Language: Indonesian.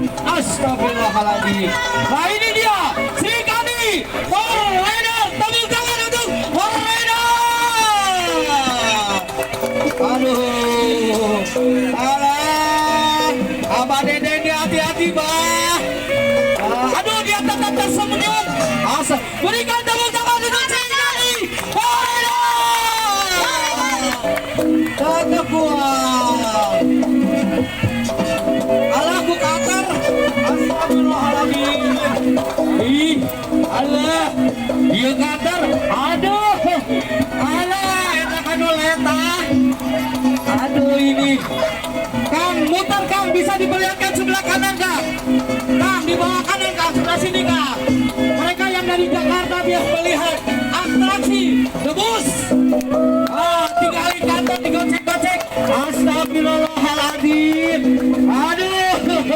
Astagfirullahaladzim. Nah ini dia Sri Kandi War Rider. Tepuk tangan untuk War Rider. Aduh, alah, Abah Dede ini hati-hati bah. Aduh dia tetap tersenyum. Berikan tepuk tangan untuk Sri Kandi War Rider. Tetap kuat. Alahku kater. Astagfirullahaladzim. Ih, alah, dia kater. Aduh, alah, enak aduh letah. Aduh ini, Kang muter Kang, bisa diperlihatkan sebelah kanan Kang. Kang di bawah kanan Kang, sebelah sini Kang.